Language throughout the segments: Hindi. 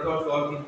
बताओ सॉल्व की।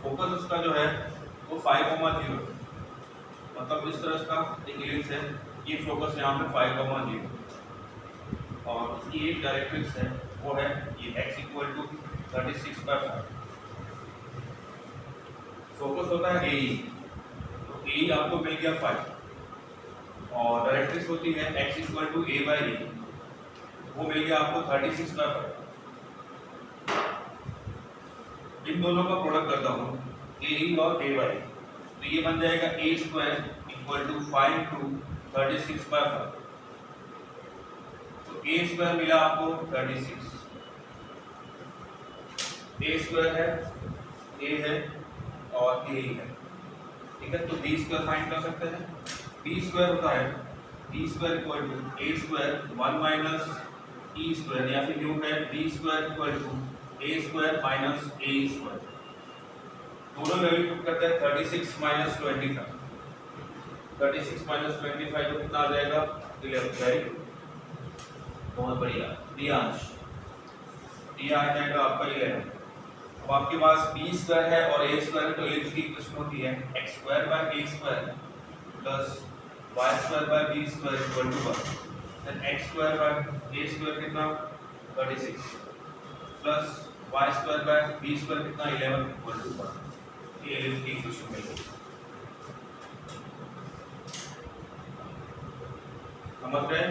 फोकस उसका जो है वो 5,0 मतलब इस तरह इसका एक इलिप्स है, ये फोकस यहाँ पे 5,0 और उसकी एक डायरेक्ट्रिक्स है वो है ये x = 36/5। फोकस होता है AE, तो AE आपको मिल गया 5 और डायरेक्ट्रिक्स होती है x = a/e, वो मिल गया आपको 36/5। इन दोनों का प्रोडक्ट करता हूँ AE और a/e, तो ये बन जाएगा a² = 5 × 36/5। तो a² मिला आपको 36, a² है, a है और a है, ठीक है। तो b² फाइंड कर सकते हैं। b² होता है b² = a² 1 - e² या फिर यूं है b² = a² - ae²। दोनों वैल्यू पुट करते हैं 36 - 25, 36 - 25 तो कितना आ जाएगा 11। वेरी गुड, बहुत बढ़िया। ये आ जाएगा आपका 11। अब आपके पास b² है और a² है, तो इलिप्स की इक्वेशन होती है x² + a², y² + b² = 1। Then x² / a² कितना 36 प्लस y² / b² कितना 11 = 1। ये इलिप्स की इक्वेशन मिल गई। समझ गए?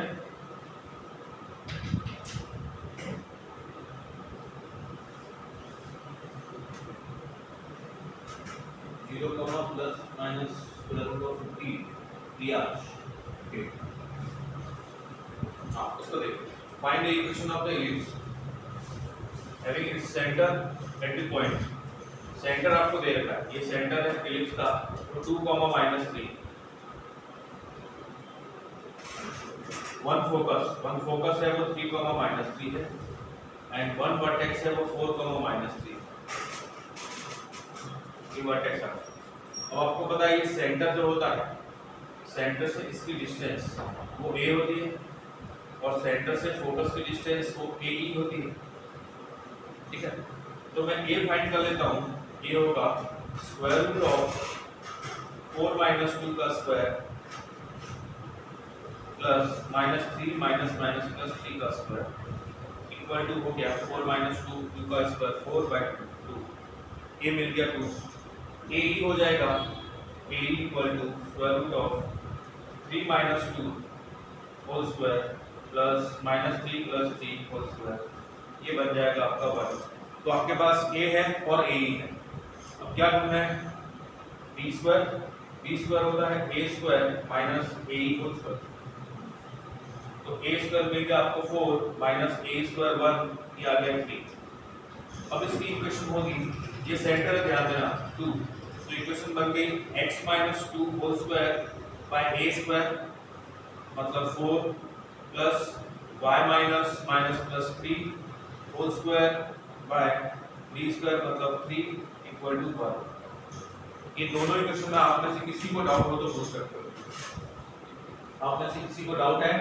जीरो कॉमा प्लस माइनस √50 दिया। हाँ, उसको देखो। Find the equation of the ellipse having its centre at the point. Centre आपको दे रखा है, ये सेंटर है इलिप्स का, तो 2, -3। वन फोकस है वो 3, -3 है एंड वन वर्टेक्स है वो 4, -3। ये वर्टेक्स है। अब आपको पता है ये सेंटर जो होता है, सेंटर से इसकी डिस्टेंस वो a होती है और सेंटर से फोकस की डिस्टेंस वो AE होती है, ठीक है। तो मैं a फाइंड कर लेता हूँ। ये होगा √4 - 2 का स्क्वायर प्लस -3 - +3 का स्क्वायर इक्वल टू हो गया 4 - 2 का स्क्वायर 4/2। ये मिल गया 2। AE हो जाएगा AE = √3 - 2 whole square plus -3 + 3 whole square, ये बन जाएगा आपका 1। तो आपके पास A है और AE है। अब क्या ढूंढना है b² होता है a² - ae होल स्क्वायर, तो a² मिल गया आपको 4 - a² 1, ये आ गया 3। अब इसकी इक्वेशन होगी, ये सेंटर है ध्यान देना 2, तो इक्वेशन बन गई x - 2 whole square bye a² मतलब 4 plus y - +3 whole square by b² मतलब 3 = 1। ये दोनों इक्वेशन में आप में से किसी को डाउट हो तो पूछ सकते हो। आप में से किसी को डाउट है?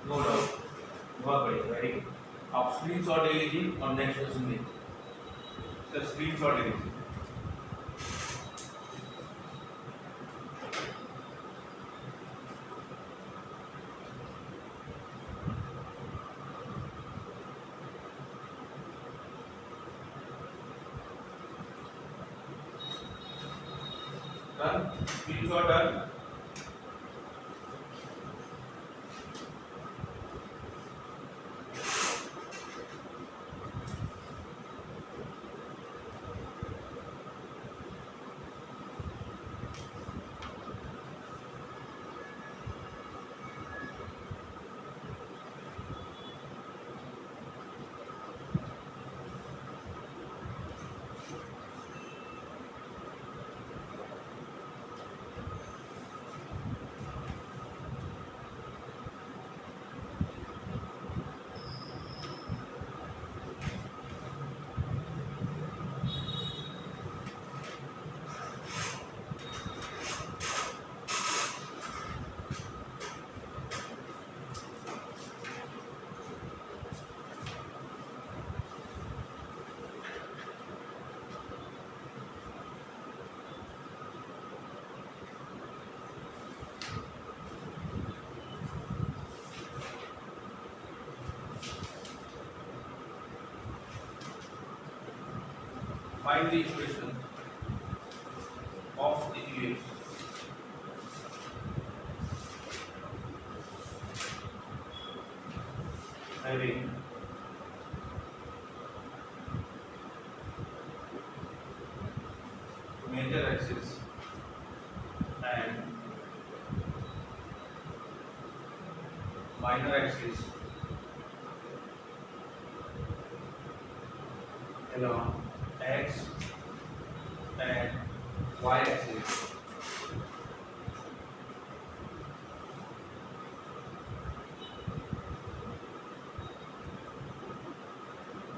नो डाउट, बहुत बढ़िया, वेरी गुड। आप स्क्रीनशॉट ले लीजिए और नेक्स्ट क्वेश्चन देखिए। सर स्क्रीनशॉट ले लीजिए। Done. Screenshot done. find the equation of the ellipse having major axis and minor axis along x and y axis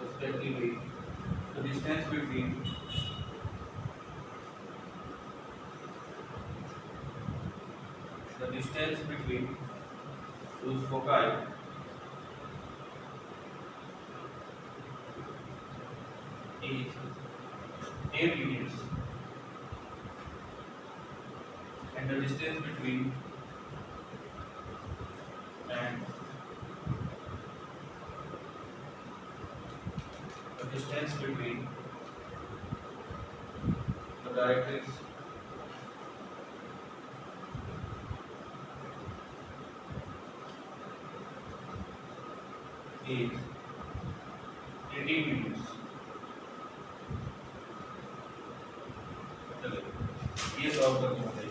respectively. The distance between those foci is 8 units, and the distance between the directrix is 18 units. चलिए ये सॉल्व करना है।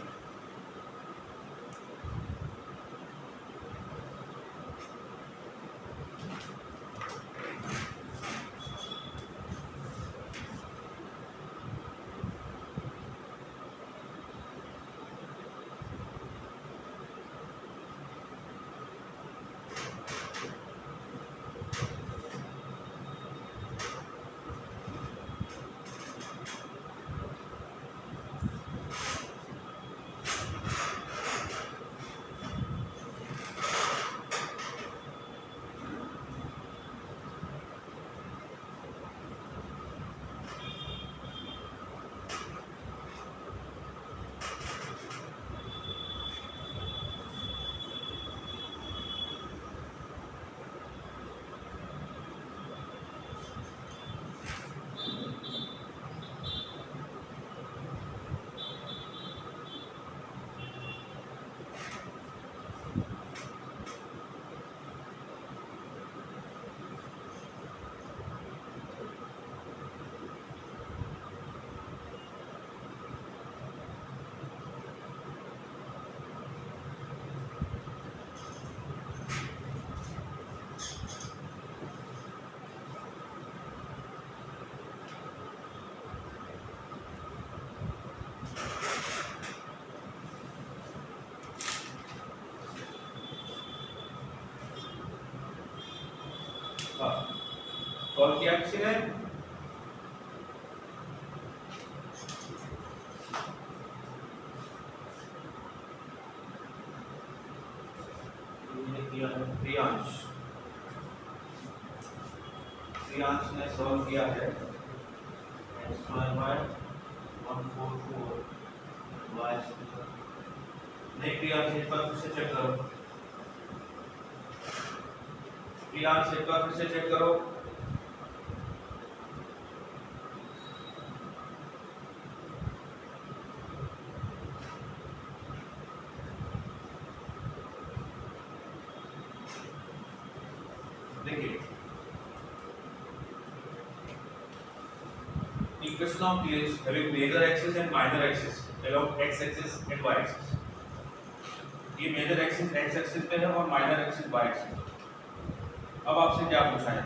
सॉल्व किया किसी ने? प्रियांश ने सॉल्व किया है x² बाय 144 y²। नहीं प्रियांश एक बार फिर से चेक करो। प्रियांश एक बार फिर से चेक करो। देखिए equation of ellipse having major axis and minor axis along x axis and y axis। ये मेजर एक्सिस x एक्सिस पे है और माइनर एक्सिस y एक्सिस। अब आपसे क्या पूछा है?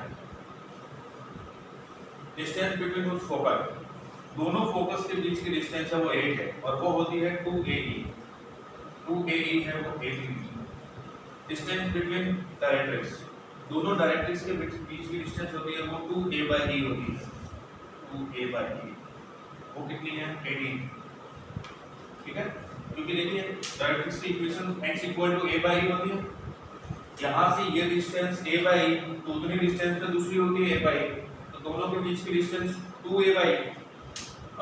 डिस्टेंस बिटवीन दोस फोकस, दोनों फोकस के बीच की डिस्टेंस है वो 8 है और वो होती है 2AE। 2AE है वो 8 डिस्टेंस बिटवीन डायरेक्ट्रिक्स, दोनों डायरेक्ट्रिक्स के बीच की डिस्टेंस होती है वो 2A/E होती है। 2A/E वो कितनी है? 18। ठीक है, क्योंकि देखिए डायरेक्ट्रिक्स की इक्वेशन x = A/E होती है। यहाँ से ये डिस्टेंस A/E तो उतनी डिस्टेंस पे दूसरी होती है A/E, तो दोनों के बीच की डिस्टेंस 2A/E।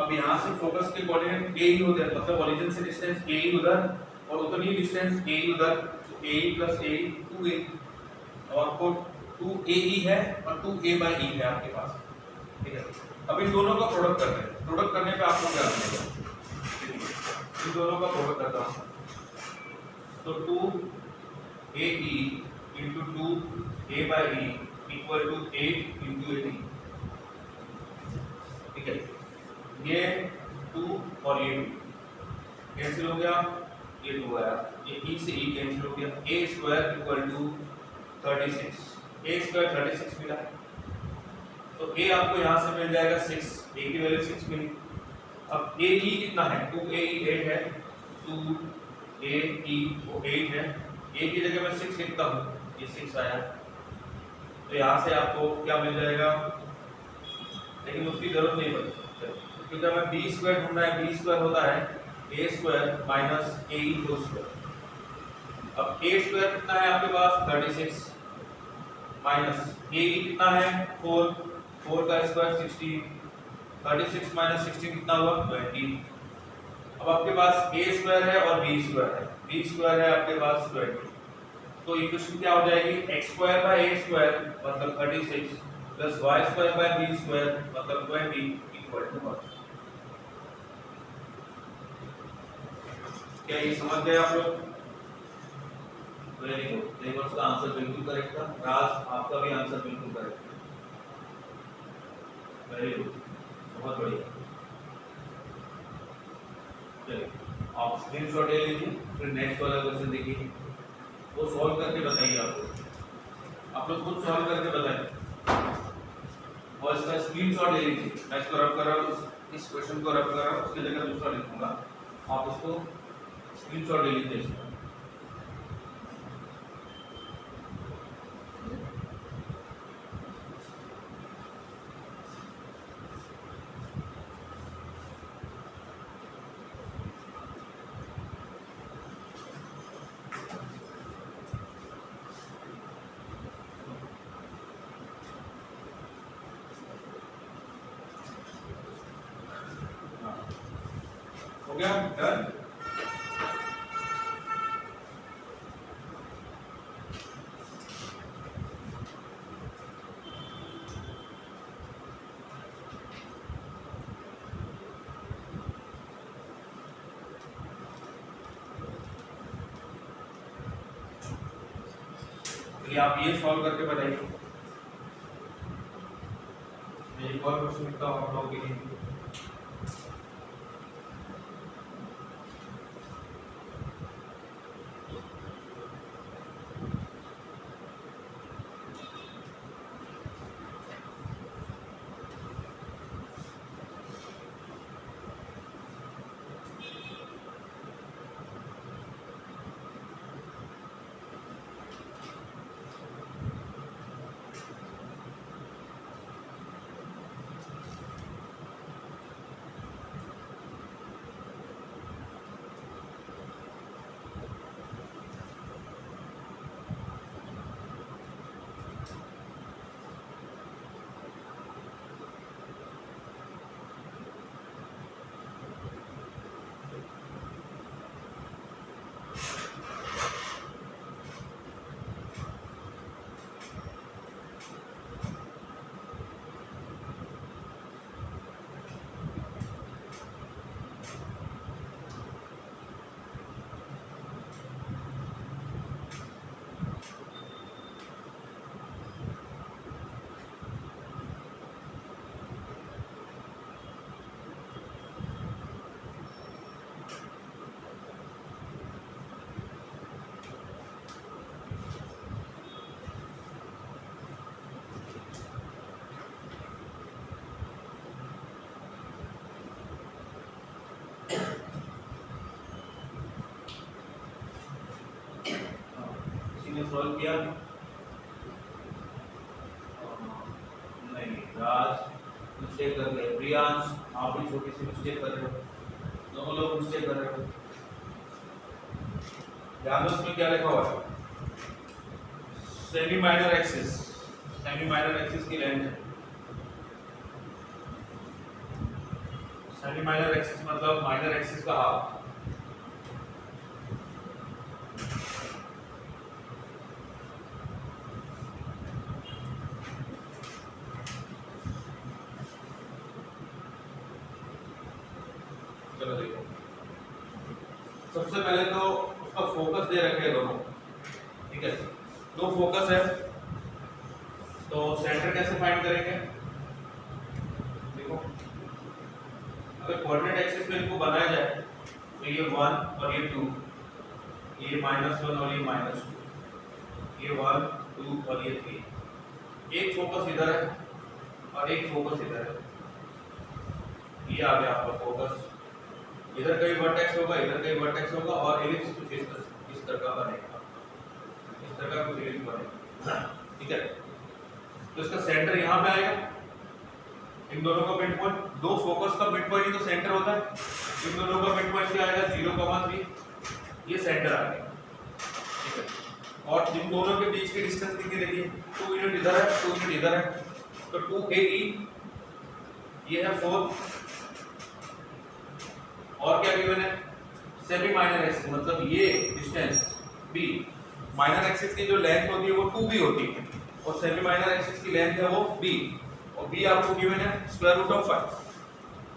अब यहाँ से फोकस के कोऑर्डिनेट AE होते हैं, मतलब ओरिजिन से डिस्टेंस AE उधर और उतनी डिस्टेंस AE उधर, तो AE + AE 2A। अब आपको 2AE है और 2A/E है आपके पास। ठीक है, अब इन दोनों का प्रोडक्ट करते हैं। प्रोडक्ट करने पे आपको क्या मिलेगा, इन दोनों का प्रोडक्ट करता हूं तो 2AE into 2A/E equal to 8 into 80। ठीक है, ये 2 और ये 2 कैंसिल हो गया, ये 2 आया, ये E से E कैंसिल हो गया, A square equal to 36, A square 36 मिला। तो A आपको यहाँ से मिल जाएगा 6, A की वैल्यू 6 मिली। अब AE कितना है, 2AE 8 है, 2AE वो 8 है, A की जगह मैं 6 लिखता हूँ, ये 6 आया। तो यहाँ से आपको क्या मिल जाएगा, लेकिन उसकी जरूरत नहीं पड़ती क्योंकि हमें B स्क्वायर ढूंढना है। B स्क्वायर होता है A square minus AE whole square. अब A स्क्वायर कितना है आपके पास 36 माइनस AE कितना है 4 का स्क्वायर 16, 36 माइनस 16 कितना हुआ 20। अब आपके पास A स्क्वायर है और B स्क्वायर है, B स्क्वायर है आपके पास 20। तो इक्वेशन क्या हो जाएगी, x square by A square मतलब 36 plus y square by B square मतलब 20 इक्वल टू 1। क्या ये समझ गए आप लोग? वेरी गुड, देवर्स का आंसर बिल्कुल करेक्ट था। राज आपका भी आंसर बिल्कुल करेक्ट है, वेरी गुड, बहुत बढ़िया। चलिए आप स्क्रीनशॉट ले लीजिए, फिर नेक्स्ट वाला क्वेश्चन देखिए, वो सॉल्व करके बताइए। आप लोग खुद सॉल्व करके बताइए और इसका स्क्रीनशॉट ले लीजिए। मैं इसको रब कर रहा हूँ, इस क्वेश्चन को रब कर रहा हूँ, उसकी जगह दूसरा लिखूंगा, आप इसको स्क्रीनशॉट ले लीजिए इसका। हो गया डन। चलिए आप ये सॉल्व करके बताइए। मैं एक और क्वेश्चन लिखता हूँ आप लोगों के लिए। सॉल्व किया नहीं, राज मिस्टेक कर गए, प्रियांश आप भी छोटी सी मिस्टेक कर रहे हो, दोनों लोग मिस्टेक कर रहे हो। ध्यान दो इसमें क्या लिखा हुआ है, semi minor axis, semi minor axis की लेंथ है। सेमी माइनर एक्सिस मतलब माइनर एक्सिस का हाफ। सबसे पहले तो उसका फोकस दे रखे हैं दोनों, ठीक है, दो फोकस है, तो सेंटर कैसे फाइंड करेंगे? देखो अगर कोऑर्डिनेट एक्सिस पे इनको बनाया जाए तो ये 1 और ये 2, ये -1 और ये -2, ये 1 2 और ये 3, एक फोकस इधर है और एक फोकस इधर है, ये आ गया आपका फोकस, इधर कहीं वर्टेक्स होगा, इधर कहीं वर्टेक्स होगा और एलिप्स कुछ इस तरह का बनेगा, इस तरह का कुछ एलिप्स बनेगा, ठीक है। तो इसका सेंटर यहाँ पे आएगा, इन दोनों का मिड पॉइंट, दो फोकस का मिड पॉइंट ही तो सेंटर होता है, इन दोनों का मिड पॉइंट क्या आएगा 0,3, ये सेंटर आ गया, ठीक है। और इन दोनों के बीच की डिस्टेंस कितनी देखिए 2 यूनिट इधर है, 2 यूनिट इधर है, तो 2AE ये है 4, और क्या गिवन है सेमी माइनर एक्सिस, मतलब ये डिस्टेंस b, माइनर एक्सिस की जो लेंथ होती है वो 2b होती है और सेमी माइनर एक्सिस की लेंथ है वो b, और b आपको गिवन है √5,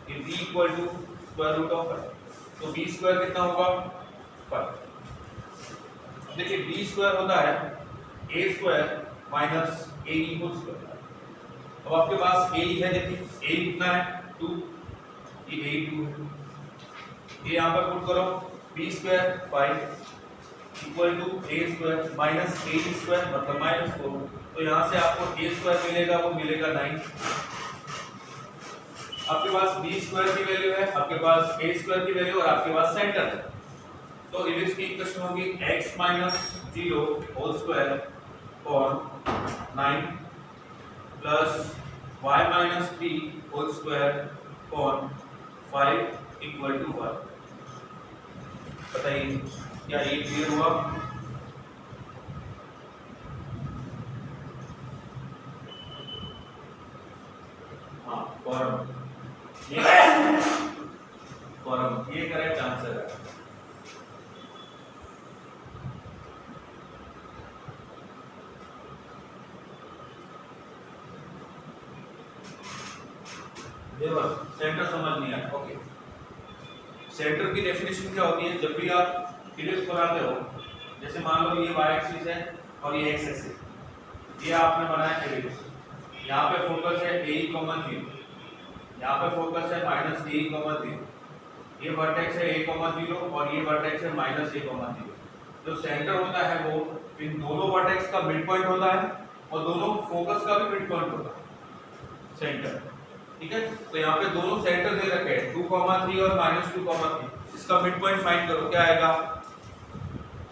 ये b = √5, तो b² कितना होगा 5। देखिए b² होता है a² - ae²। अब आपके पास ae है, देखिए ae कितना है 2, ये ae2 है, ये यहाँ पर पुट करो b² 5 = a² - ae² मतलब -4, तो यहाँ से आपको a² मिलेगा, वो मिलेगा 9। आपके पास b² की वैल्यू है, आपके पास a² की वैल्यू और आपके पास सेंटर है, तो इलिप्स की इक्वेशन होगी x - 0 whole square upon 9 plus y - 3 whole square upon 5 = 1। बताइए क्या ये क्लियर हुआ? हाँ फॉर्म, ये करेक्ट आंसर है। ये बस सेंटर समझ नहीं आया, ओके। सेंटर की डेफिनेशन क्या होती है? जब भी आप इलिप्स बनाते हो, जैसे मान लो ये y एक्सिस है और ये x एक्सिस, ये आपने बनाया इलिप्स, यहाँ पे फोकस है a, 0, यहाँ पे फोकस है -a, 0, ये वर्टेक्स है a, 0 और ये वर्टेक्स है -a, 0। जो सेंटर होता है वो इन दोनों वर्टेक्स का मिड पॉइंट होता है और दोनों फोकस का भी मिड पॉइंट होता है सेंटर, ठीक है। तो यहाँ पे दोनों सेंटर दे रखे हैं 2,3 और -2,3, इसका मिड पॉइंट फाइंड करो, क्या आएगा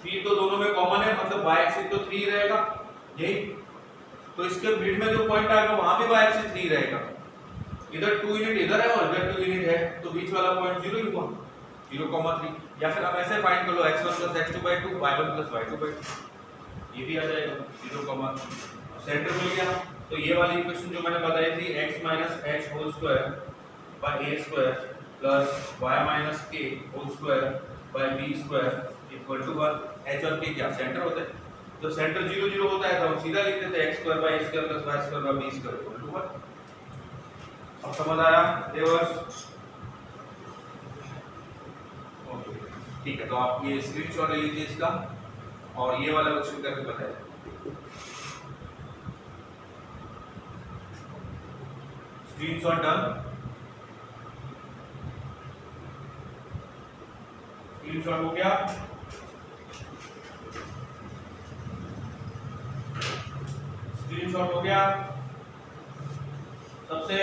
3, तो दोनों में कॉमन है, मतलब y एक्सिस तो 3 रहेगा यही, तो इसके मिड में जो पॉइंट आएगा वहां भी y एक्सिस 3 रहेगा, इधर 2 यूनिट इधर है और इधर 2 यूनिट है, तो बीच वाला पॉइंट 0 ही हुआ 0,3, या फिर आप ऐसे फाइंड कर लो x1 + x2/2 y1 + y2/2, ये भी आ जाएगा 0,3, सेंटर मिल गया। तो ये वाली इक्वेशन जो मैंने बताई थी x - h whole square by a square plus y - k whole square by b square equal to 1, h और k क्या सेंटर होते हैं, तो सेंटर 0 0 होता है तो हम सीधा लिख देते हैं x² / a² + y² / b² equal to 1। अब समझ आया देवर्स? ओके ठीक है, तो आप ये स्क्रीनशॉट ले लीजिए इसका और ये वाला क्वेश्चन करके बताइए। स्क्रीनशॉट डन, स्क्रीनशॉट हो गया, स्क्रीनशॉट हो गया। सबसे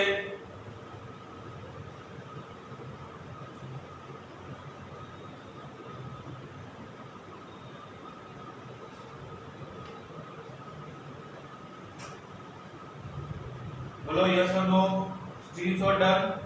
बोलो यस और no, screenshot done.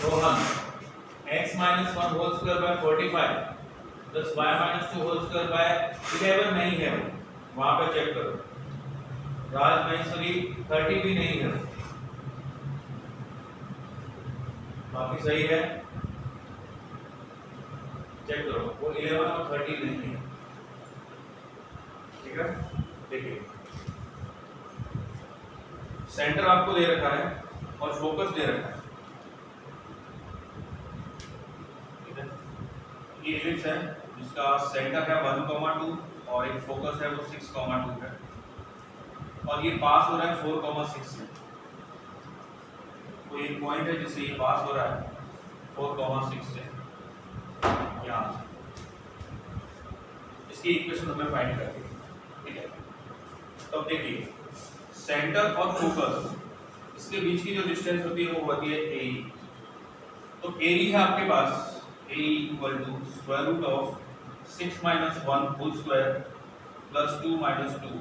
Rohan x minus 1 whole square by 45 plus y minus 2 whole square by 11 नहीं है, वहां पे चेक करो। राज महेश्वरी 30 भी नहीं है, बाकी सही है, चेक करो, वो 11 और 30 नहीं है। ठीक है, देखिए सेंटर आपको दे रखा है और फोकस दे रखा है। ये इलिप्स है जिसका सेंटर है 1,2 और एक फोकस है वो 6,2 है, और ये पास हो रहा है 4,6 से। तो एक पॉइंट है जिससे ये पास हो रहा है 4,6 से यहाँ से। इसकी इक्वेशन हमें फाइंड करनी है। ठीक है, तो देखिए सेंटर और फोकस इसके बीच की जो डिस्टेंस होती है वो होती है ए। तो ए है आपके पास a equal to square root of 6 minus 1 whole square plus 2 minus 2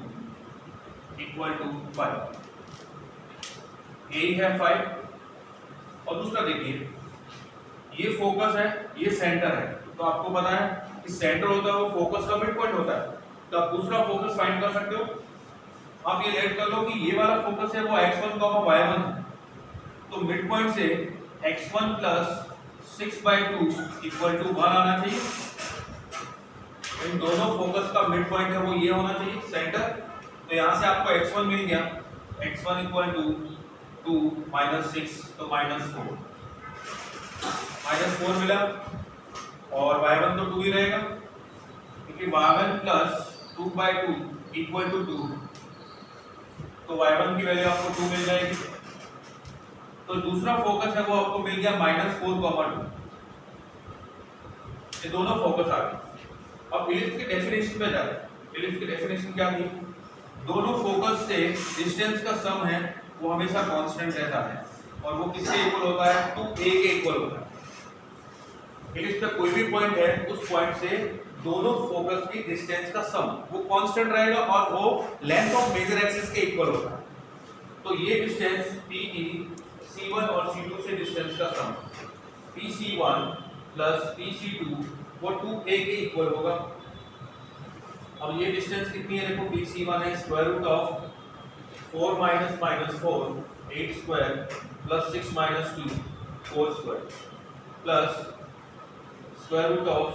equal to 5। a है 5, और दूसरा देखिए ये फोकस है, ये सेंटर है। तो आपको पता है कि सेंटर होता है वो फोकस का मिड पॉइंट होता है, तो आप दूसरा फोकस फाइंड कर सकते हो। आप ये लेट कर लो कि ये वाला फोकस है वो x1, y1 है, तो मिड पॉइंट से x1 plus 6/2 इक्वल टू 1 आना चाहिए। इन दोनों फोकस का मिड पॉइंट है वो ये होना चाहिए सेंटर। तो यहाँ से आपको x1 मिल गया, x1 इक्वल टू 2 minus 6 तो -4, -4 मिला, और y1 तो 2 ही रहेगा क्योंकि y1 plus 2/2 इक्वल टू 2, तो y1 की वैल्यू आपको 2 मिल जाएगी। तो दूसरा फोकस है वो आपको मिल गया -4,2। ये दोनों फोकस आ गए। अब इलिप्स की डेफिनेशन पे जाते हैं। इलिप्स की डेफिनेशन क्या थी? दोनों फोकस से डिस्टेंस का सम है वो हमेशा कांस्टेंट रहता है, और वो किसके इक्वल होता है? 2a के इक्वल होता है। इलिप्स पे कोई भी पॉइंट है, उस पॉइंट से दोनों फोकस की डिस्टेंस का सम वो कांस्टेंट रहेगा और वो लेंथ ऑफ मेजर एक्सिस के इक्वल होता है। तो ये डिस्टेंस PE C1 और C2 से डिस्टेंस का सम PC1 प्लस PC2 वो 2a के इक्वल होगा। अब ये डिस्टेंस कितनी है? देखो PC1 है square root of 4 minus 4 8 square plus 6 minus 2 4 square plus square root of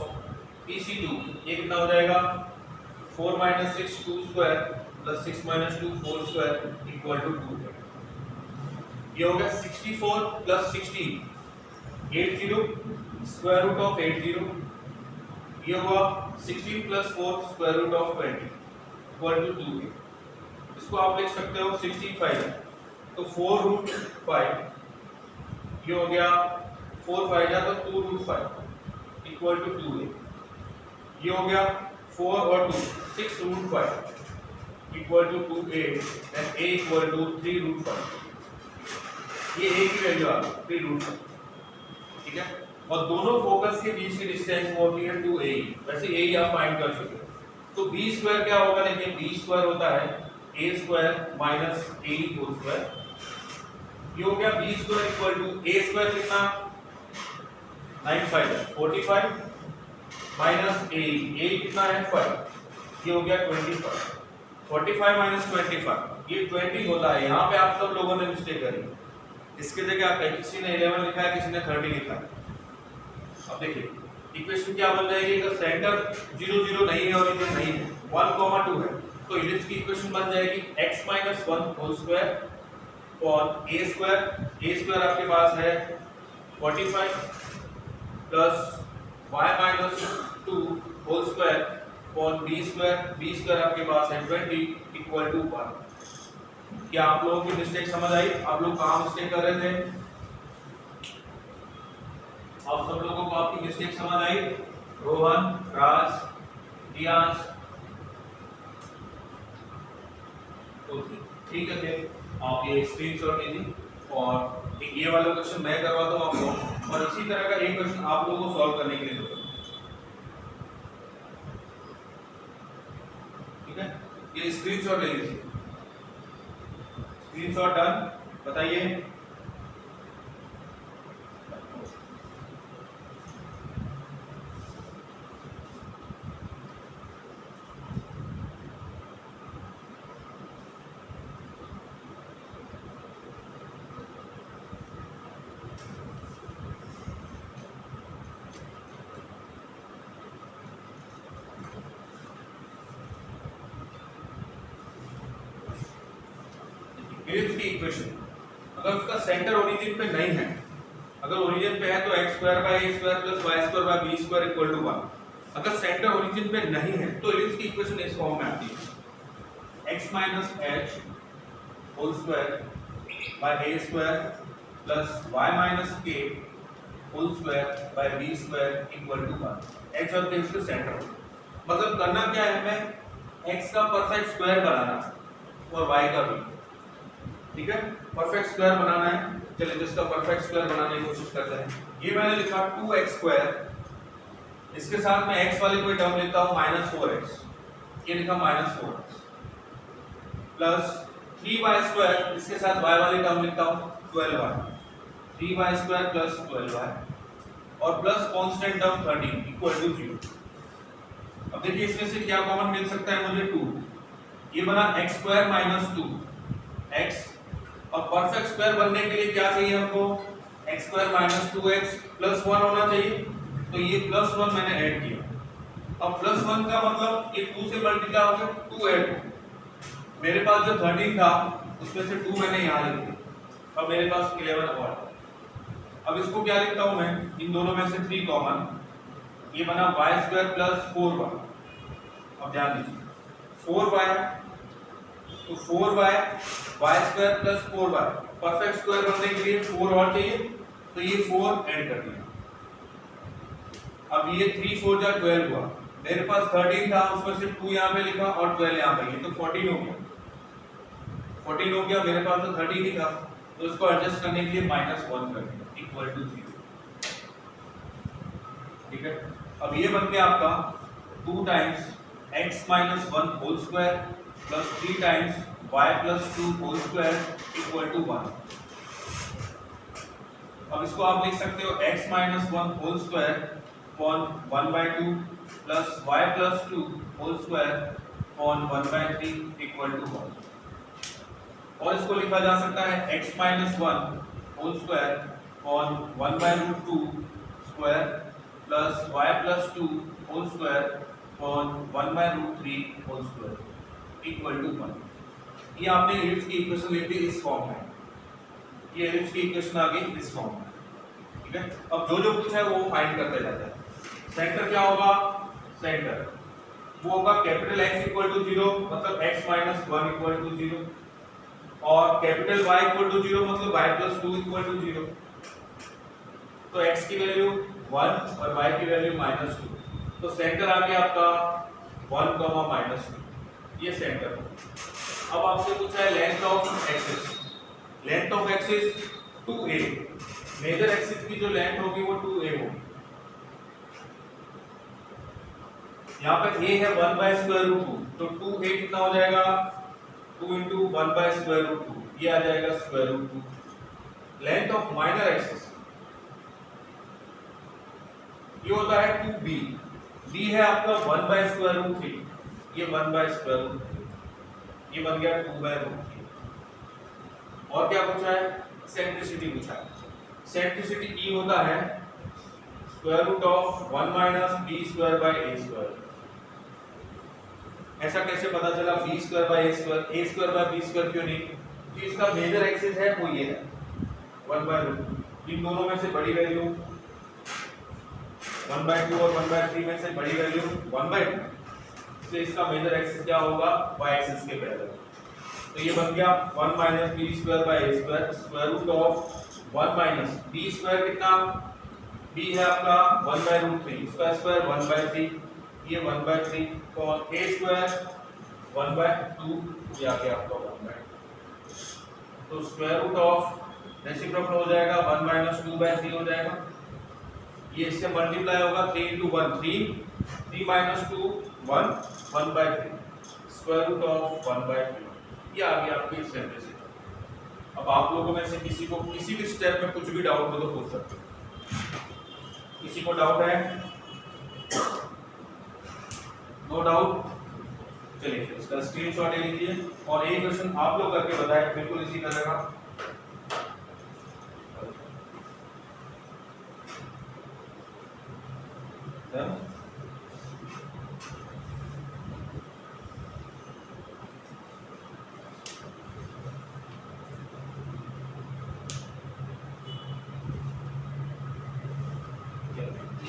PC2, ये कितना हो जाएगा? 4 minus 6 2 square plus 6 minus 2 4 square equal to 2। ये हो गया 64 प्लस 16 80 स्क्वायर रूट ऑफ 80। ये हुआ 16 plus 4 square root of 20 equal to 2। इसको आप लिख सकते हो 65, तो 4 रूट 5, ये हो गया 4 5 जा तो 2 रूट 5 इक्वल टू 2a। ये हो गया 4 और 2 6 root 5 equal to 2a and a equal to 3 root 5। ये a की वैल्यू आ गई 3 रूट 5। ठीक है, और दोनों फोकस के बीच की डिस्टेंस होती है 2a। वैसे a आप फाइंड कर चुके हो। तो b स्क्वायर क्या होगा? देखिए b स्क्वायर होता है a square minus a whole square. ये हो गया b square equal to a square कितना? 9 5 45 माइनस a कितना है? 5। ये हो गया 25। 45 माइनस 25 ये 20 होता है। यहाँ पे आप सब लोगों ने मिस्टेक करी, इसके जगह क्या किसी ने 11 लिखा है, किसी ने 30 लिखा है। अब देखिए इक्वेशन क्या बन जाएगी? तो सेंटर 0 0 नहीं है और इधर नहीं है, 1,2 है, तो इलिप्स की इक्वेशन बन जाएगी x माइनस 1 होल स्क्वायर और a स्क्वायर आपके पास है 45 plus y minus 2 whole square और b स्क्वायर आपके पास है 20 इक्वल टू 1। क्या आप लोगों की मिस्टेक समझ आई? आप लोग कहाँ मिस्टेक कर रहे थे? आप सब लोगों को आपकी मिस्टेक समझ आई? रोहन, राज, दियांश, ठीक है, फिर आप ये स्क्रीनशॉट लीजिए और एक ये वाला क्वेश्चन मैं करवाता हूँ आपको, और इसी तरह का एक क्वेश्चन आप लोगों को सॉल्व करने के लिए दूंगा। ठीक है, ये स्क्रीनशॉट ले लीजिए। स्क्रीनशॉट डन, बताइए एलिप्स की इक्वेशन अगर उसका सेंटर ओरिजिन पे नहीं है, अगर ओरिजिन पे है तो x square by a square plus y square by b square equal to 1। अगर सेंटर ओरिजिन पे नहीं है तो एलिप्स की इक्वेशन इस फॉर्म में आती है x minus h whole square by a square plus y minus k whole square by b square equal to 1। x और k उसके सेंटर, मतलब करना क्या है, हमें x का परफेक्ट स्क्वायर बनाना और y का भी, ठीक है, परफेक्ट स्क्वायर बनाना है। चलिए जिसका परफेक्ट स्क्वायर बनाने की कोशिश करते हैं। ये मैंने लिखा 2x स्क्वायर, इसके साथ मैं x वाली कोई टर्म लेता हूं -4x, ये लिखा -4x प्लस 3y स्क्वायर, इसके साथ y वाली टर्म लिखता हूं 12y, 3y square plus 12y और प्लस कांस्टेंट टर्म 13 इक्वल टू 0। अब देखिए इसमें से क्या कॉमन मिल सकता है मुझे 2, ये बना x स्क्वायर माइनस 2x, और परफेक्ट स्क्वायर बनने के लिए क्या चाहिए हमको, x square minus 2x plus 1 होना चाहिए, तो ये प्लस 1 मैंने ऐड किया। अब प्लस 1 का मतलब ये 2 से मल्टीप्लाई हो गया, 2 ऐड, मेरे पास जो 13 था उसमें से 2 मैंने यहाँ लिख दिया, अब मेरे पास 11 और। अब इसको क्या लिखता हूँ मैं, इन दोनों में से 3 कॉमन, ये बना y स्क्वायर प्लस 4y। अब ध्यान दीजिए 4y, तो 4y y square plus 4y, perfect square बनने के लिए 4 और चाहिए, तो ये 4 ऐड कर दिया। अब ये 3 4 जा 12 हुआ, मेरे पास 13 था उसमें से 2 यहाँ पे लिखा और 12 यहाँ पे, ये तो 14 हो गया, 14 हो गया, मेरे पास तो 13 ही था, तो इसको एडजस्ट करने के लिए -1 कर दिया इक्वल टू 0, ठीक है। अब ये बन गया आपका 2 times x minus 1 whole square plus 3 times y plus 2 whole square equal to 1। अब इसको आप लिख सकते हो x minus 1 whole square upon 1/2 plus y plus 2 whole square upon 1/3 equal to 1। और इसको लिखा जा सकता है x minus 1 whole square upon 1/2 square plus y plus 2 whole square upon 1/3 whole square equal to 1। ये आपने एलिप्स की इक्वेशन लिख दी इस फॉर्म में, ये एलिप्स की इक्वेशन आ गई इस फॉर्म में, ठीक है। अब जो जो पूछा है वो फाइंड करते जाते हैं। सेंटर क्या होगा, सेंटर वो होगा कैपिटल X इक्वल टू 0 मतलब x माइनस 1 इक्वल टू 0, और कैपिटल Y इक्वल टू 0 मतलब y प्लस 2 इक्वल टू 0। तो x की वैल्यू 1 और y की वैल्यू -2, तो सेंटर आ गया आपका 1, -2, ये सेंटर। अब आपसे पूछा है length of axis, length of axis 2a, major axis की जो लेंथ होगी वो 2a होगी। यहाँ पे a है 1/√2, तो 2a कितना हो जाएगा, 2 × 1/√2, ये आ जाएगा √2। लेंथ ऑफ माइनर एक्सिस ये होता है 2b, b है आपका 1/√3, ये 1/√3, ये बन गया 2/√3। और क्या पूछा है, सेंट्रिसिटी पूछा है। सेंट्रिसिटी E होता है √1 - b²/a²। ऐसा कैसे पता चला b²/a², a²/b² क्यों नहीं, क्योंकि इसका मेजर एक्सिस है वो ये है 1/√2। इन दोनों में से बड़ी वैल्यू 1/2 और 1/3 में से बड़ी वैल्यू 1/2, इसलिए इसका मेजर एक्सिस क्या होगा, y एक्सिस के पैरेलल। तो ये बन गया 1 - b²/a², √1 - b² कितना, b है आपका 1/√3, इसका स्क्वायर 1/3, ये 1/3, तो a² 1/2, ये आ गया आपका 1/2, तो √, रेसिप्रोकल हो जाएगा 1 - 2/3 हो जाएगा, ये इससे मल्टीप्लाई होगा 3 × 1 3, 3 - 2 1, 1/3, √1/3, ये आ गया आपकी सेंट्रिसिटी। अब आप लोगों में से किसी को किसी भी स्टेप में कुछ भी डाउट हो तो पूछ सकते हो। किसी को डाउट है, नो डाउट, चलिए फिर इसका स्क्रीनशॉट ले लीजिए और एक क्वेश्चन आप लोग करके बताएं बिल्कुल इसी तरह का।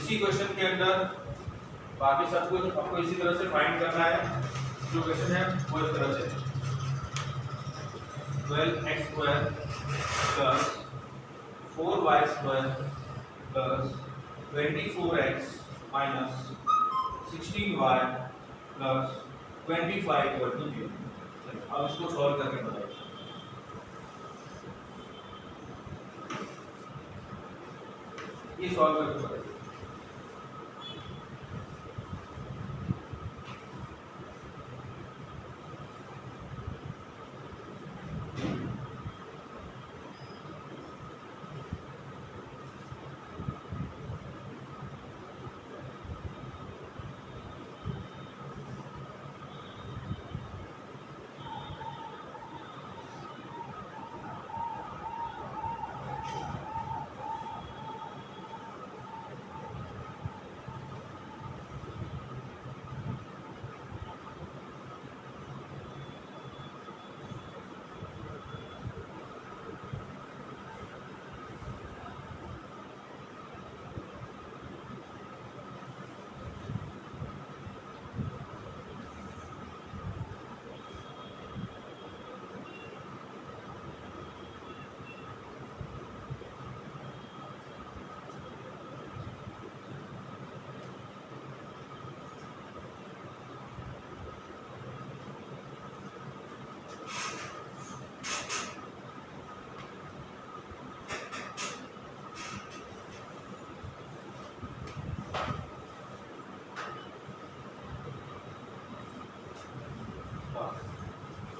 इसी क्वेश्चन के अंदर बाकी सब कुछ आपको इसी तरह से फाइंड करना है। जो क्वेश्चन है वो इस तरह से 12x² plus 4y² plus 24x minus 16y plus 25 equal to 0। अब इसको सॉल्व करके बताइए। ये सॉल्व करके बताइए।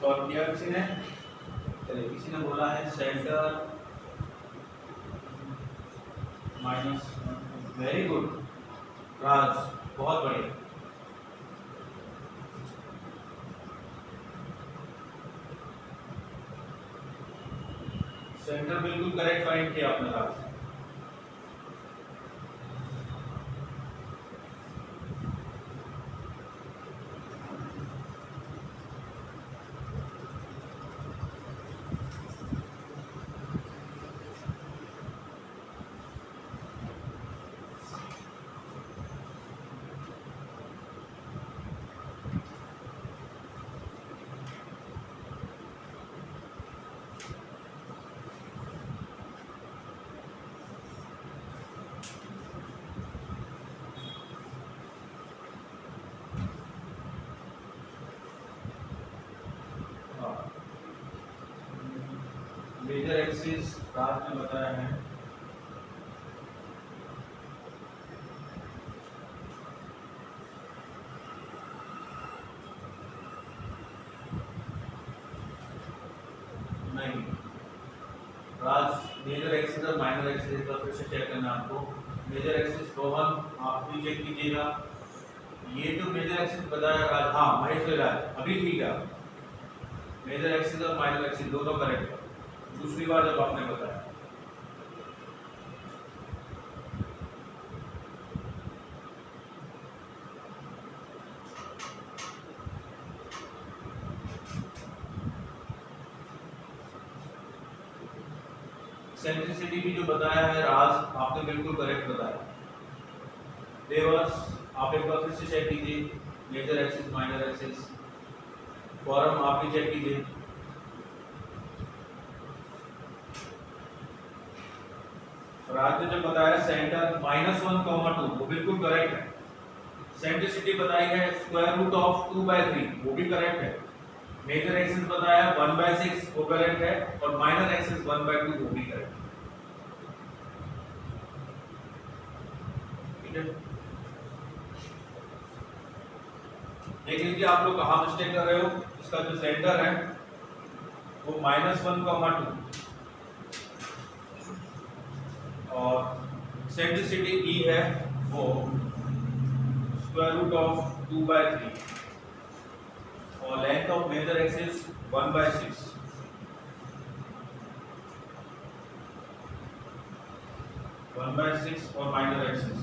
सॉल्व किया किसी ने? चलिए, किसी ने बोला है सेंटर माइनस। वेरी गुड राज, बहुत बढ़िया। सेंटर बिल्कुल करेक्ट फाइंड किया आपने राज। मेजर एक्सिस रात में बताया है नहीं। राज मेजर एक्सिस और माइनर एक्सिस का फिर से चेक करना आपको। मेजर एक्सिस रोहन आप भी चेक कीजिएगा। ये जो मेजर एक्सिस बताया राज, हाँ महेश राज अभी ठीक है। मेजर एक्सिस और माइनर एक्सिस दोनों करेक्ट है। दूसरी बार जब आपने बताया सेंट्रिसिटी भी जो बताया है राज, आपने बिल्कुल करेक्ट बताया। देवर्स आप एक बार फिर से चेक कीजिए। Major axis minor axis. Form आप भी चेक कीजिए। राज ने जो बताया सेंटर -1, 2 वो बिल्कुल करेक्ट है। सेंट्रिसिटी बताई है √2/3 वो भी करेक्ट है। मेजर एक्सिस बताया 1/6 वो करेक्ट है। और माइनर एक्सिस 1/2 वो भी करेक्ट है। ठीक है, देख लीजिए आप लोग कहाँ मिस्टेक कर रहे हो। इसका जो सेंटर है वो -1, 2 और सेंट्रिसिटी ई है वो √2/3 और लेंथ ऑफ मेजर एक्सिस 1/6। 1/6 और माइनर एक्सिस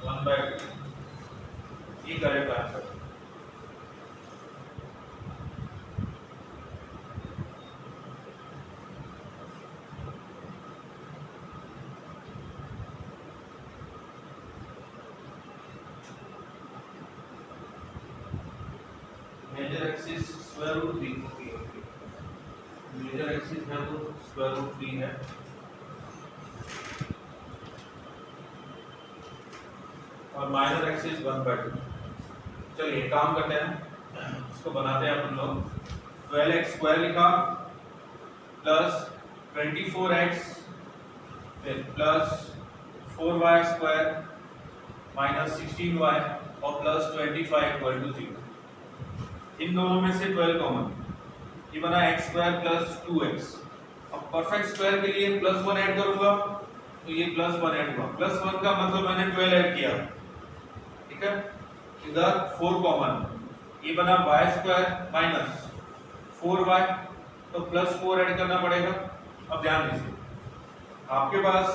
1/2। ये correct answer. Major axis square root 3, okay okay, major axis है वो स्क्वायर रूट 3 है, और माइनर एक्सिस 1/2। चलिए काम करते हैं, इसको बनाते हैं अपन लोग। 12x स्क्वायर लिखा प्लस 24x फिर plus 4y square minus 16y और प्लस 25 इक्वल टू 0। इन दोनों में से 12 कॉमन, ये बना x स्क्वायर प्लस 2x। अब परफेक्ट स्क्वायर के लिए प्लस 1 ऐड करूंगा तो ये प्लस 1 ऐड हुआ, प्लस 1 का मतलब मैंने 12 ऐड किया, ठीक है। इधर 4 कॉमन, ये बना y स्क्वायर माइनस 4y, तो प्लस 4 ऐड करना पड़ेगा। अब ध्यान दीजिए, आपके पास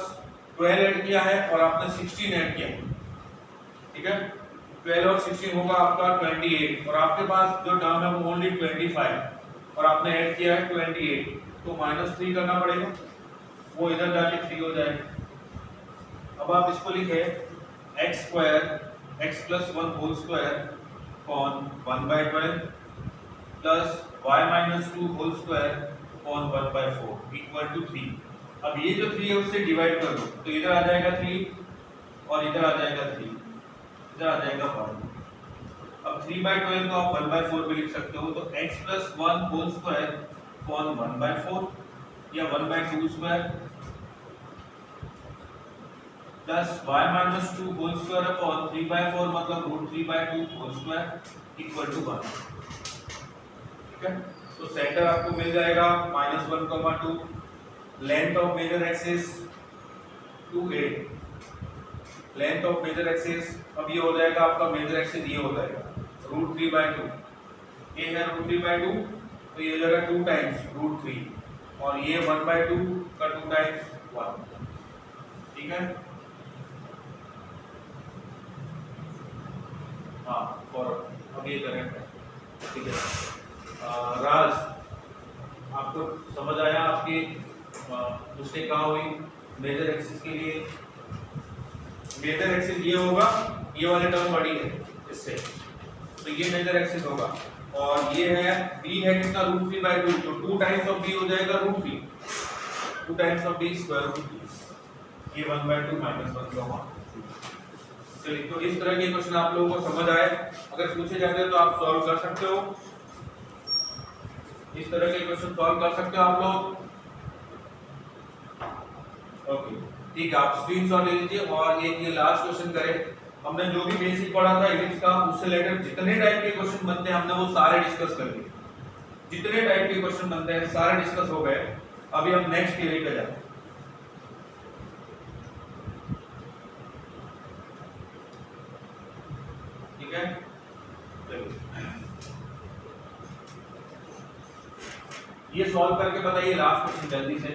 12 ऐड किया है और आपने 16 ऐड किया, ठीक है। 12 और 16 होगा आपका 28, और आपके पास जो टर्म है वो ओनली 25 और आपने ऐड किया है 28, तो -3 करना पड़ेगा, वो इधर जाके 3 हो जाएगा। अब आप इसको लिखे x square x plus 1 whole square upon 1/12 plus y minus 2 whole square upon 1/4 equal to 3। अब ये जो 3 है उससे डिवाइड कर दो, तो इधर आ जाएगा 3 और इधर आ जाएगा 3, इधर आ जाएगा 1। अब 3/12 को आप 1/4 भी लिख सकते हो, तो x plus 1 whole square upon 1/4 या 1/2 square plus y minus 2 whole square upon 3/4 मतलब root 3/2 whole square equal to 1, ठीक है। तो सेंटर आपको मिल जाएगा -1, 2, length of major axis 2a, length of major axis, अब ये हो जाएगा आपका मेजर एक्सिस, ये हो जाएगा रूट 3/2, ये है रूट 3/2, तो ये हो जाएगा 2 टाइम्स रूट 3 और ये 1/2 का 2 टाइम्स 1, ठीक है। हाँ फॉरवर्ड, अब ये करेक्ट है, ठीक है। राज, आपको समझ आया आपकी मिस्टेक कहाँ हुई? मेजर एक्सिस के लिए मेजर एक्सिस ये होगा, ये वाले टर्म बड़ी है इससे, तो ये मेजर एक्सिस होगा, और ये है b है कितना रूट 3/2, तो 2 टाइम्स ऑफ b हो जाएगा root 3, 2 times of b square root 3, ये 1/2 -1। चलिए, तो इस तरह के क्वेश्चन आप लोगों को समझ आए, अगर पूछे जाते हैं तो आप सॉल्व कर सकते हो, इस तरह के क्वेश्चन सॉल्व कर सकते हो आप लोग, ओके ठीक है। आप स्क्रीनशॉट ले लीजिए और ये लास्ट क्वेश्चन करें। हमने जो भी बेसिक पढ़ा था इलिप्स का, उससे रिलेटेड जितने टाइप के क्वेश्चन बनते हैं हमने वो सारे डिस्कस कर लिए, जितने टाइप के क्वेश्चन बनते हैं सारे डिस्कस हो गए। अभी हम नेक्स्ट थियरी पे जाते हैं, ठीक है। चलिए ये सॉल्व करके बताइए लास्ट क्वेश्चन जल्दी से।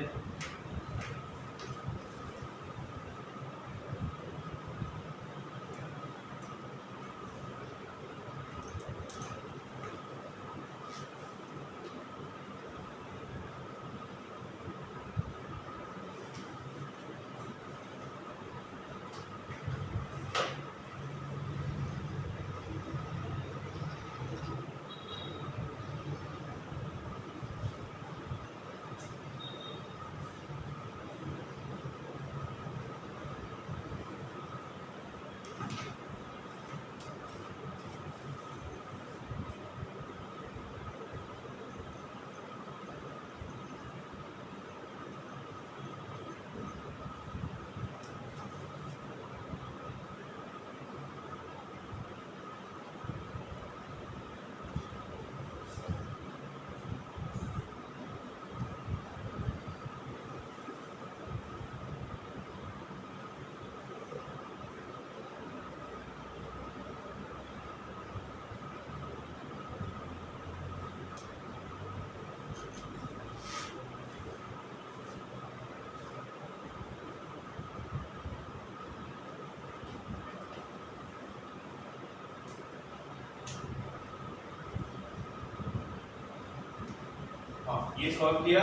ये सॉल्व किया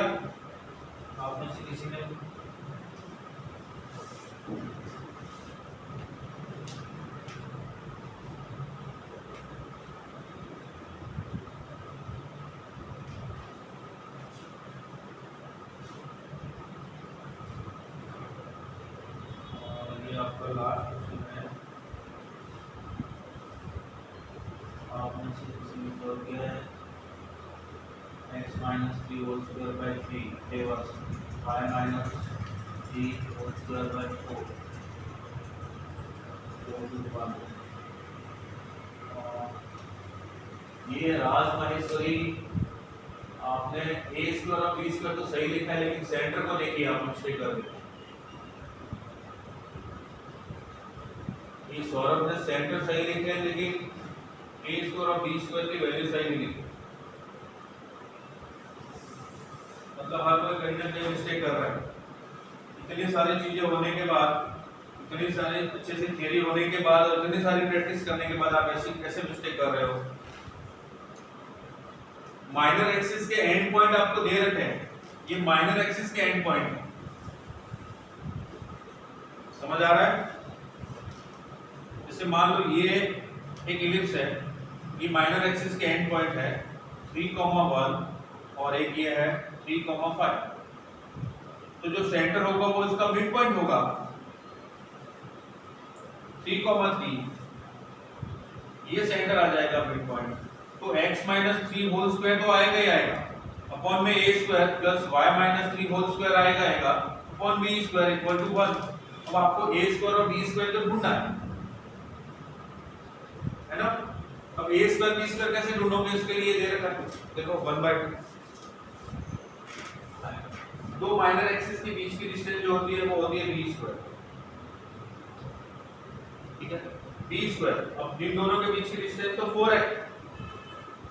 आपने से किसी ने? minus 3 whole square by 3 favors y minus 3 whole square by 4 equal to 1. ये राज माहेश्वरी आपने a स्क्वायर और b स्क्वायर तो सही लिखा है, लेकिन सेंटर को देखिए आप मिस्टेक कर रहे हैं। ये सौरभ ने सेंटर सही लिखे हैं, लेकिन a स्क्वायर और b स्क्वायर की वैल्यू सही नहीं लिखी। मतलब हर कोई कहीं ना कहीं मिस्टेक कर रहा है। इतनी सारी चीजें होने के बाद, इतनी सारी अच्छे से थियरी होने के बाद और इतनी सारी प्रैक्टिस करने के बाद आप ऐसे कैसे मिस्टेक कर रहे हो? माइनर एक्सिस के एंड पॉइंट आपको दे रखे हैं, ये माइनर एक्सिस के एंड पॉइंट है। समझ आ रहा है? जैसे मान लो ये एक इलिप्स है, ये माइनर एक्सिस के एंड पॉइंट है 3,1 और एक ये है 3,5। तो जो सेंटर होगा वो इसका मिड पॉइंट होगा 3,3, ये सेंटर आ जाएगा मिड पॉइंट। तो x माइनस 3 होल स्क्वायर तो आएगा ही आएगा, अपॉन में a square plus y minus 3 whole square आएगा upon b square equal to 1। अब आपको a स्क्वायर और b स्क्वायर तो ढूंढना है ना? अब a स्क्वायर b स्क्वायर कैसे ढूंढोगे? इसके लिए दे रखा है, देखो 1/2। दो माइनर एक्सिस के बीच की डिस्टेंस जो होती है वो होती है b स्क्वायर, ठीक है? b स्क्वायर, अब इन दोनों के बीच की डिस्टेंस तो 4 है,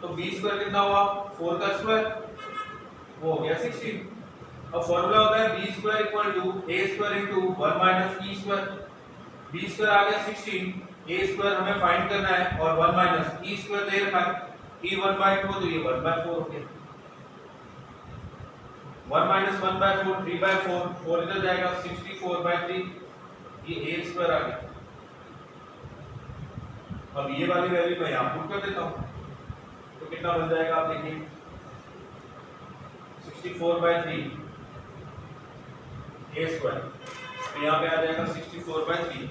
तो b स्क्वायर कितना हुआ? 4 का स्क्वायर, वो हो गया 16। अब फॉर्मूला होता है b square equal to a square into 1 minus e square. b square आ गया 16, a स्क्वायर हमें फाइंड करना है और 1 माइनस e स्क्वायर दे रखा है, e 1/2 तो ये 1/4 हो गया। 1 माइनस 1/4 3/4, 4 इधर जाएगा 64/3, ये a स्क्वायर आ गया। अब ये वाली वैल्यू मैं यहां पुट कर देता हूं, तो कितना बन जाएगा आप देखिए 64/3 a स्क्वायर, तो यहाँ पे आ जाएगा 64/3,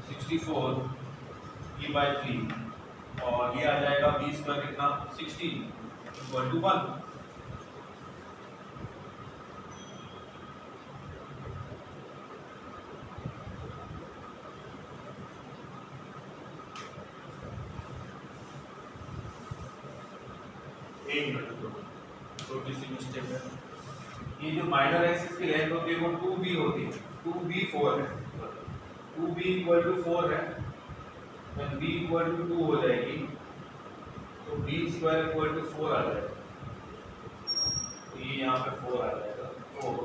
64 e by 3 और ये आ जाएगा b स्क्वायर कितना 16 इक्वल टू 1। छोटी सी मिस्टेक है, ये जो माइनर एक्सिस की लेंथ होती है वो 2b होती है, 2b 4 है, 2b इक्वल टू 4 है, when b इक्वल टू 2 हो जाएगी तो b स्क्वायर इक्वल टू 4 आ जाएगा, तो ये यहाँ पे 4 आ जाएगा 4,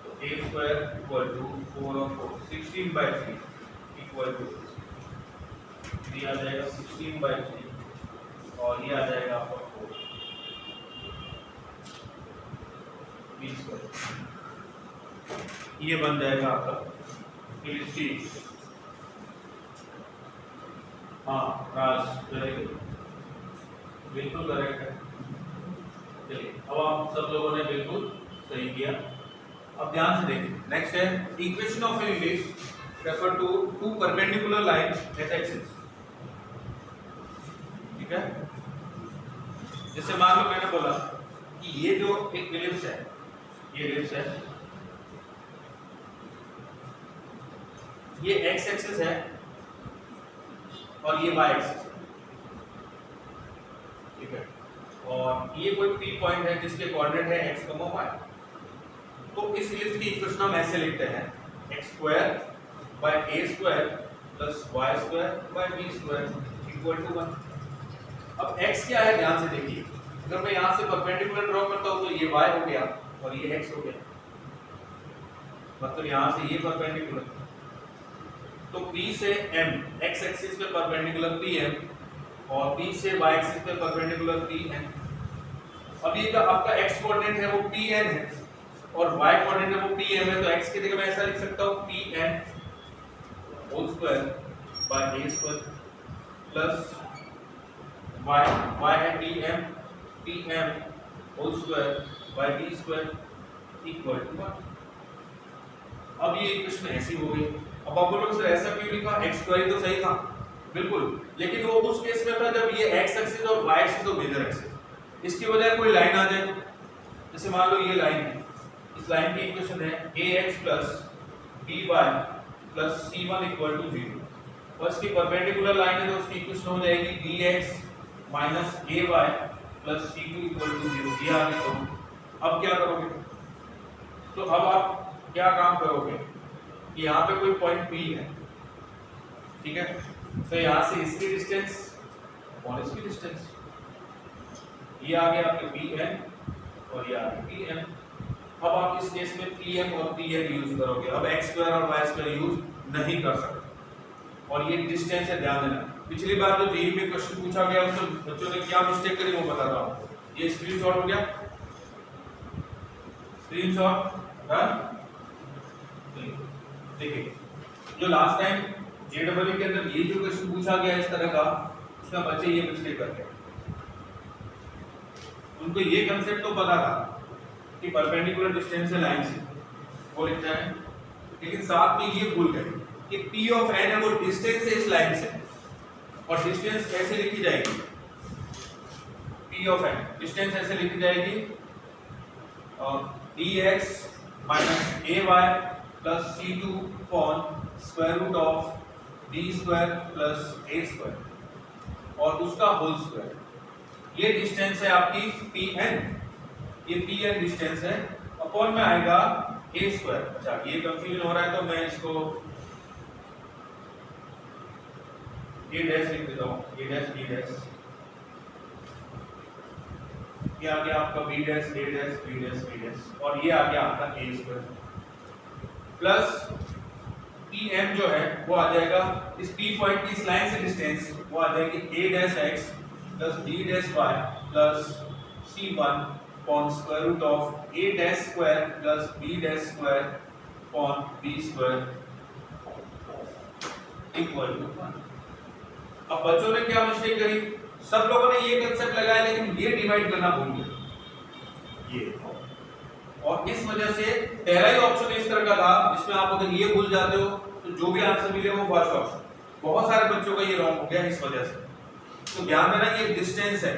तो a स्क्वायर इक्वल टू 4 और 4 16/3 इक्वल टू ये आ जाएगा 16/3 और ये आ जाएगा आपका 4 b स्क्वायर। ये बन जाएगा आपका इलिप्स। हाँ राज, वेरी गुड, बिल्कुल करेक्ट है। चलिए अब आप सब लोगों ने बिल्कुल सही किया। अब ध्यान से देखिए, नेक्स्ट है equation of an ellipse refer to two perpendicular lines at axis. ठीक है, जैसे मान लो मैंने बोला कि ये जो एक इलिप्स है, ये इलिप्स है, ये एक्स एक्सिस है और ये वाई एक्सिस है, ठीक है, और ये कोई पी पॉइंट है जिसके कोऑर्डिनेट है x, y। तो इस इलिप्स की इक्वेशन हम ऐसे लिखते हैं x² by a² plus y² by b² equal to 1। अब x क्या है ध्यान से देखिए, अगर मैं यहां से परपेंडिकुलर ड्रॉ करता हूं तो ये y हो गया और ये x हो गया, मतलब यहां से ये परपेंडिकुलर, तो P से M x एक्सिस पे परपेंडिकुलर PM और P से y एक्सिस पे परपेंडिकुलर PN। अब ये जो आपका x कोऑर्डिनेट है वो PN है और y कोऑर्डिनेट है वो PM है, तो x की जगह मैं ऐसा लिख सकता हूं PN whole square by a square plus y है PM whole square by b square equal to 1। अब ये इक्वेशन ऐसी हो गई। अब आप बोलोगे सर ऐसा क्यों लिखा, x² तो सही था, बिल्कुल, लेकिन वो उस केस में था जब ये x एक्सिस और y एक्सिस और मेजर एक्सिस। इसकी वजह कोई लाइन आ जाए, जैसे मान लो ये लाइन है, इस लाइन की इक्वेशन है ax + by + c1 = 0, और इसकी परपेंडिकुलर लाइन है तो उसकी इक्वेशन हो जाएगी bx - ay + c2 = 0। ये आगे तो अब क्या करोगे, तो अब आप क्या काम करोगे कि यहाँ पे कोई पॉइंट P है, ठीक है, तो यहाँ से इसकी डिस्टेंस और इसकी डिस्टेंस, ये आ गया आपके Pn और ये आ गया Pn। अब आप इस केस में Pm और Pn यूज करोगे, अब x² और y² यूज नहीं कर सकते, और ये डिस्टेंस है, ध्यान देना। पिछली बार जो जेईई में क्वेश्चन पूछा गया उसमें बच्चों ने क्या मिस्टेक करी वो बता रहा हूँ। ये स्क्रीनशॉट हो गया, स्क्रीनशॉट डन। देखिए जो लास्ट टाइम जेडब्ल्यू के अंदर ये जो क्वेश्चन पूछा गया इस तरह का, उसमें बच्चे ये मिस्टेक करते हैं। उनको ये कांसेप्ट तो पता था कि परपेंडिकुलर डिस्टेंस है लाइन से, वो लिखना है, लेकिन साथ में ये भूल गए कि P ऑफ n है वो डिस्टेंस है इस लाइन से, और डिस्टेंस कैसे लिखी जाएगी, P ऑफ n डिस्टेंस ऐसे लिखी जाएगी dx - ay + c2 upon √(d² + a²) और उसका होल स्क्वायर। ये डिस्टेंस है आपकी Pn, ये Pn डिस्टेंस है, अपॉन में आएगा a²। अच्छा ये कंफ्यूजन हो रहा है तो मैं इसको a डैश लिख देता हूँ, a डैश b डैश, ये आ गया आपका b dash a dash b dash b dash, और ये आ गया आपका a² प्लस Pm जो है वो आ जाएगा इस P पॉइंट की इस लाइन से डिस्टेंस, वो आ जाएगी a dash x + b dash y + c1 upon √(a dash square + b dash square upon b square = 1। अब बच्चों ने क्या मिस्टेक करी, सब लोगों ने ये कांसेप्ट लगाया लेकिन ये डिवाइड करना भूल गए ये, और इस वजह से पहला ही ऑप्शन इस तरह का था जिसमें आप अगर ये भूल जाते हो तो जो भी आंसर मिले वो फर्स्ट ऑप्शन। बहुत सारे बच्चों का ये रॉन्ग हो गया इस वजह से। तो ध्यान देना ये डिस्टेंस है,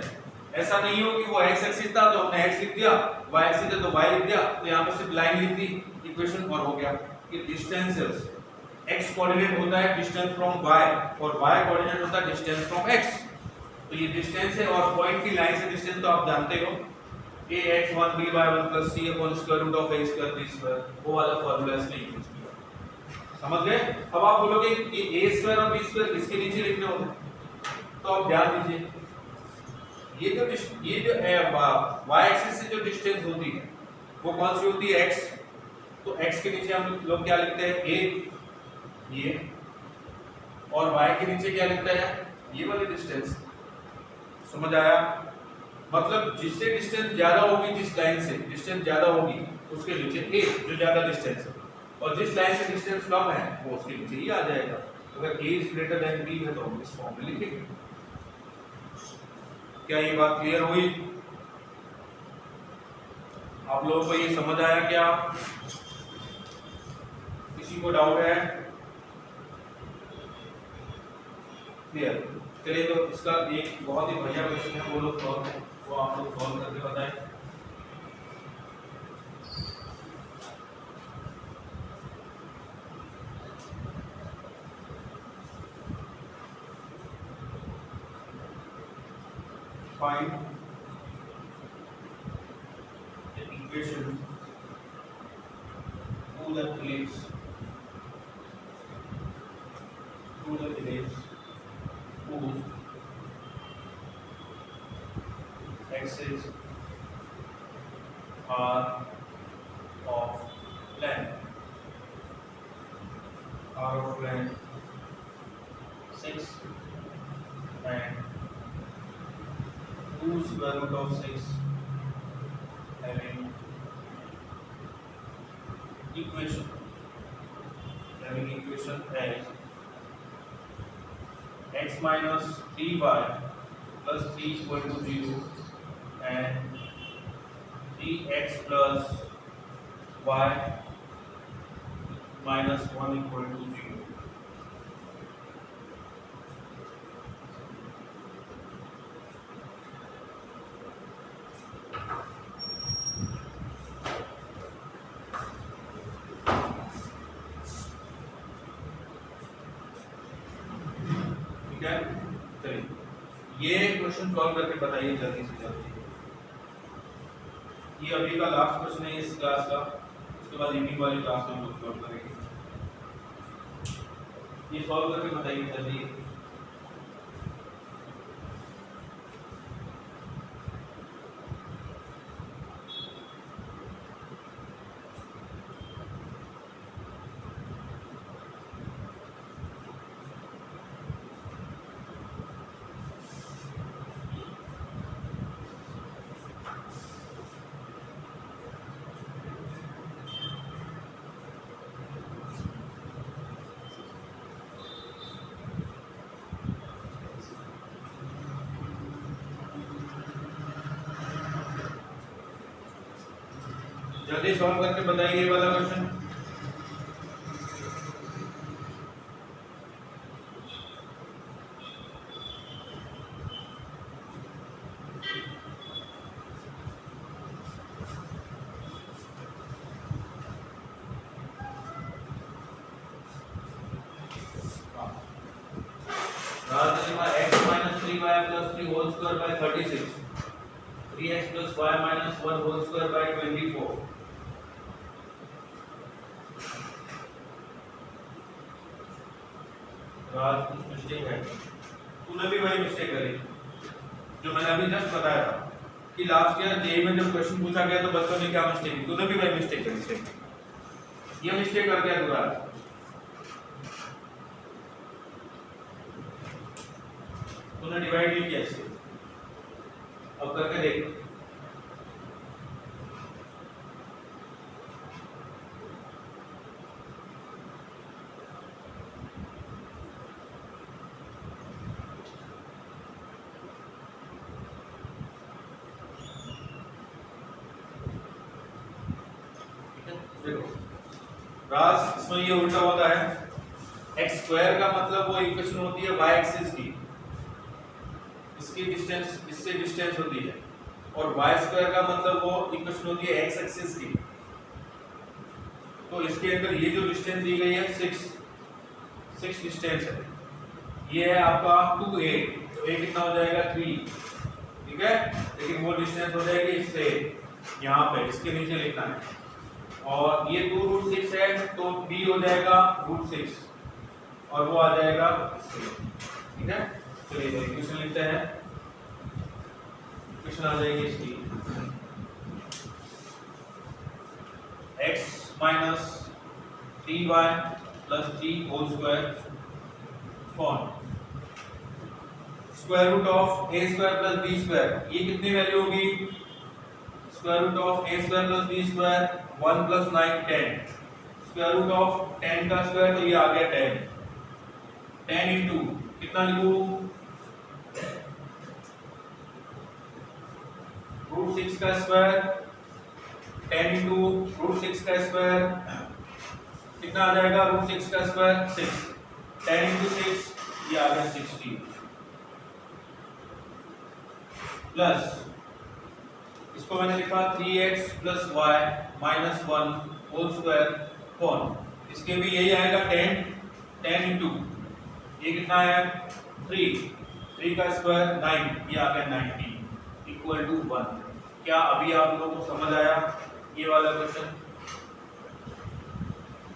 ऐसा नहीं हो कि वो x एक्सिस था तो हमने x लिख दिया, y एक्सिस है तो y लिख दिया, तो यहाँ पे सिर्फ लाइन लिख दी, इक्वेशन और हो गया। ये डिस्टेंस है, x कोऑर्डिनेट होता है डिस्टेंस फ्रॉम y और y कोऑर्डिनेट होता है डिस्टेंस फ्रॉम x। तो ये डिस्टेंस है, और पॉइंट की लाइन से डिस्टेंस तो आप जानते हो, ax1 by1 + c upon √(a² b², वो वाला फार्मूला इसमें यूज किया। समझ गए? अब आप बोलोगे कि a² और b² किसके नीचे लिखने होते हैं, तो आप ध्यान दीजिए, ये जो y एक्सिस से जो डिस्टेंस होती है वो कौन सी होती है, x। तो x के नीचे हम लोग क्या लिखते हैं, a, ये, और y के नीचे क्या लिखते हैं, ये वाली डिस्टेंस। समझ आया? मतलब जिससे डिस्टेंस ज्यादा होगी, जिस लाइन से डिस्टेंस ज्यादा होगी उसके नीचे a जो ज्यादा डिस्टेंस है, और जिस लाइन से डिस्टेंस कम है वो उसके नीचे ही आ जाएगा। अगर a is greater than b है तो हम इस फॉर्म में लिखेंगे। क्या ये बात क्लियर हुई? आप लोगों को ये समझ आया क्या? किसी को डाउट है? क्लियर? चलिए तो इसका एक बहुत ही बढ़िया क्वेश्चन है, वो लोग सॉल्व है, वो आप लोग सॉल्व करके बताएं। Find the equation to the ellipse whose axes are of length 6 and whose √6 having equation as x minus 3y plus 3 = 0 and 3x plus y minus 1 = 0। ये क्वेश्चन सॉल्व करके बताइए जल्दी से जल्दी। ये अभी का लास्ट क्वेश्चन है इस क्लास का, उसके बाद इवनिंग वाली क्लास में हम लोग सॉल्व करेंगे। ये सॉल्व करके बताइए जल्दी। जल्दी सॉल्व करके बताइए ये वाला question. x minus 3y plus 3 whole square by 36, 3x plus y minus 1 whole square by 24। राज कुछ मिस्टेक है, तूने भी वही मिस्टेक करी जो मैंने अभी जस्ट बताया था कि लास्ट ईयर जेईई में जब क्वेश्चन पूछा गया तो बच्चों ने क्या मिस्टेक की, तूने भी वही मिस्टेक करी। ये मिस्टेक कर दिया तू राज। तूने डिवाइड नहीं किया इससे, अब करके देख। देखो राज, इसमें ये उल्टा होता है। एक्स स्क्वायर का मतलब वो इक्वेशन होती है वाई एक्सिस की, इसकी डिस्टेंस इससे डिस्टेंस होती है, और वाई स्क्वायर का मतलब वो इक्वेशन होती है एक्स एक्सिस की। तो इसके अंदर ये जो डिस्टेंस दी गई है 6 डिस्टेंस है, ये है आपका 2a, तो a कितना हो जाएगा 3, ठीक है। लेकिन वो डिस्टेंस हो जाएगी इससे यहाँ पे, इसके नीचे लिखना है, और ये 2√6 है तो b हो जाएगा √6 और वो आ जाएगा, ठीक है। चलिए इक्वेशन लिखते हैं। इक्वेशन आ जाएगी इसकी x minus 3y plus 3 whole square upon square root of a square plus b square। ये कितनी वैल्यू होगी? square root of a square plus b square 1 plus 9 10, square root of 10 का स्क्वायर तो ये आ गया 10 into कितना लिखूं, √6 का स्क्वायर 10 into √6 का स्क्वायर कितना आ जाएगा, √6 का स्क्वायर 6, 10 into 6 ये आ गया 60, प्लस इसको मैंने लिखा 3x plus y minus 1 whole square upon, इसके भी यही आएगा 10 into ये कितना है 3 का स्क्वायर 9, ये आ गया 90 इक्वल टू 1। क्या अभी आप लोगों को समझ आया ये वाला क्वेश्चन?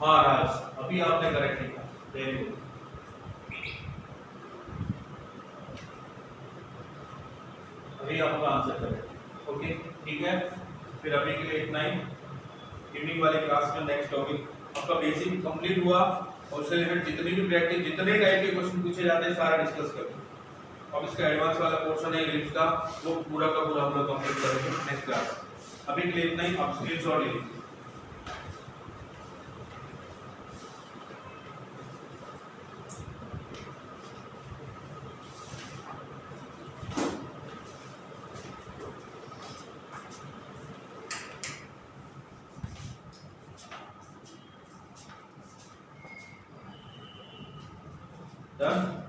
हाँ राज, अभी आपने करेक्ट लिखा, वेरी गुड। अभी आपका आंसर करेक्ट, ओके ठीक है। फिर अभी के लिए इतना ही। इवनिंग वाले क्लास में नेक्स्ट टॉपिक आपका बेसिक कंप्लीट हुआ, और उससे रिलेटेड जितनी भी प्रैक्टिस, जितने टाइप के क्वेश्चन पूछे जाते हैं सारा डिस्कस करेंगे। अब इसका एडवांस वाला पोर्शन है इंग्लिश का, वो पूरा का पूरा हम लोग कंप्लीट करेंगे नेक्स्ट क्लास। अभी के लिए इतना ही, आप स्क्रीनशॉट ले लीजिए। Done?